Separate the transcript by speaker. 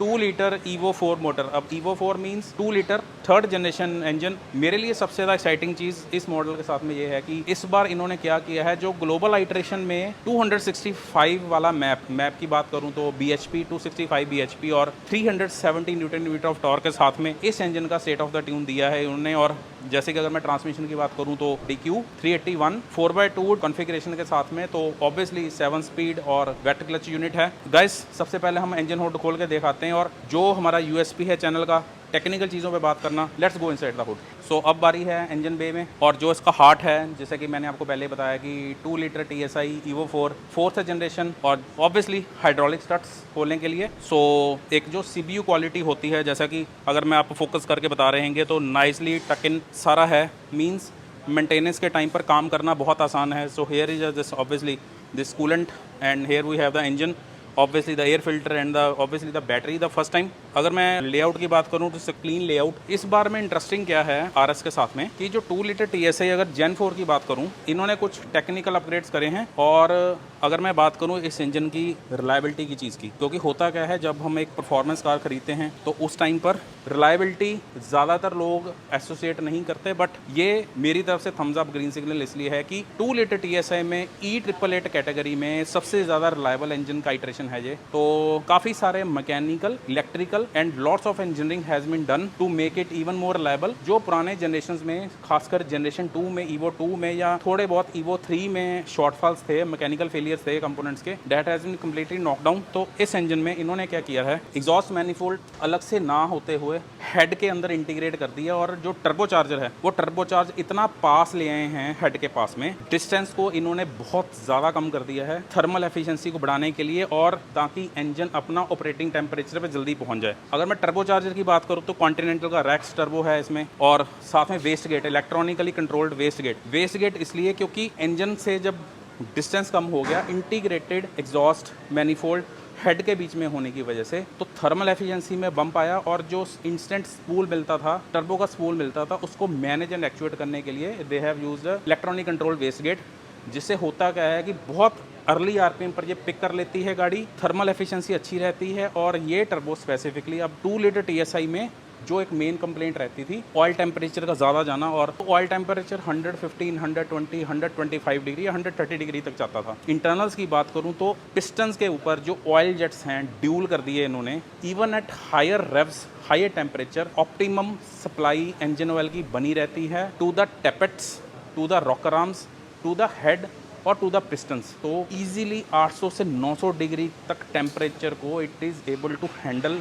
Speaker 1: 2 litre Evo 4 motor. अब Evo 4 means 2 litre third generation engine. मेरे लिए सबसे ज़्यादा एक्साइटिंग चीज़ इस मॉडल के साथ में ये है कि इस बार इन्होंने क्या किया है, जो ग्लोबल आइटरेशन में 265 वाला मैप की बात करूं तो BHP 265 BHP और 370 न्यूटन मीटर ऑफ टॉर्क के साथ में इस इंजन का स्टेट ऑफ द ट्यून दिया है उन्होंने। और जैसे कि अगर मैं ट्रांसमिशन की बात करूं तो DQ 381 4x2 कॉन्फ़िगरेशन के साथ में, तो ऑब्वियसली 7 स्पीड और वेट क्लच यूनिट है। गाइस सबसे पहले हम इंजन हुड खोल के दिखाते हैं और जो हमारा USP है चैनल का, टेक्निकल चीज़ों पे बात करना। Let's go inside the hood. So अब बारी है इंजन बे में, और जो इसका हार्ट है, जैसे कि मैंने आपको पहले बताया कि 2 litre TSI Evo 4 fourth generation, और ऑब्वियसली हाइड्रोलिक स्टड्स खोलने के लिए। सो एक जो CPU क्वालिटी होती है, जैसा कि अगर मैं आपको फोकस करके बता रहे हैं तो नाइसली टक इन सारा है, मीन्स मेंटेनेंस के टाइम पर काम करना बहुत आसान है। So here is this obviously this coolant and here we have the engine, obviously the air filter and the obviously the battery the first time. अगर मैं लेआउट की बात करूं तो क्लीन लेआउट। इस बार में इंटरेस्टिंग क्या है RS के साथ में कि जो 2 लीटर TSI अगर Gen 4 की बात करूं, इन्होंने कुछ टेक्निकल अपग्रेड्स करे हैं। और अगर मैं बात करूं इस इंजन की रिलायबिलिटी की चीज़ की, क्योंकि होता क्या है जब हम एक परफॉर्मेंस कार खरीदते हैं तो उस टाइम पर रिलायबिलिटी ज़्यादातर लोग एसोसिएट नहीं करते, बट ये मेरी तरफ से थम्स अप ग्रीन सिग्नल इसलिए है कि 2 लीटर TSI में E888 कैटेगरी में सबसे ज़्यादा रिलायबल इंजन का इटरेशन है ये। तो काफ़ी सारे mechanical, electrical and lots of engineering has been done to make it even more reliable. जो पुराने जनरेशन में, खासकर जनरेशन 2 में, Evo 2 में या थोड़े बहुत Evo 3 में शॉर्टफॉल्स थे, मैकेनिकल फेलियर्स थे कंपोनेंट्स के, that has been completely knockdown. तो इस इंजन में इन्होंने क्या किया है, एग्जॉस्ट मैनिफोल्ड अलग से ना होते हुए हेड के अंदर इंटीग्रेट कर दिया, और जो टर्बो चार्जर है वो टर्बो चार्ज इतना पास ले आए हैं हेड के पास में, डिस्टेंस को इन्होंने बहुत ज़्यादा कम कर दिया है थर्मल एफिशिएंसी को बढ़ाने के लिए, और ताकि इंजन अपना ऑपरेटिंग टेम्परेचर पे जल्दी पहुंच जाए। अगर मैं टर्बो चार्जर की बात करूं तो कॉन्टिनेंटल का रैक्स टर्बो है इसमें, और साथ में waste gate, electronically controlled waste gate इसलिए क्योंकि इंजन से जब डिस्टेंस कम हो गया, इंटीग्रेटेड एग्जॉस्ट मैनिफोल्ड हेड के बीच में होने की वजह से, तो थर्मल एफिशिएंसी में बम्प आया, और जो इंस्टेंट स्पूल मिलता था, टर्बो का स्पूल मिलता था, उसको मैनेज एंड एक्चुएट करने के लिए they have used electronic control waste gate. जिससे होता क्या है कि बहुत अर्ली RPM पर ये पिक कर लेती है गाड़ी, थर्मल एफिशिएंसी अच्छी रहती है। और ये टर्बो स्पेसिफिकली अब 2 लीटर TSI में जो एक मेन कंप्लेंट रहती थी, ऑयल टेम्परेचर का ज़्यादा जाना, और ऑयल टेम्परेचर 115, 120, 125 डिग्री या 130 डिग्री तक जाता था। इंटरनल्स की बात करूं तो पिस्टन्स के ऊपर जो ऑयल जेट्स हैं ड्यूल कर दिए इन्होंने। Even at higher revs, higher temperature, optimum supply engine oil की बनी रहती है to the tappets, to the rocker arms, to the head और टू द पिस्टन्स। तो इजीली 800 से 900 डिग्री तक टेम्परेचर को it is able to handle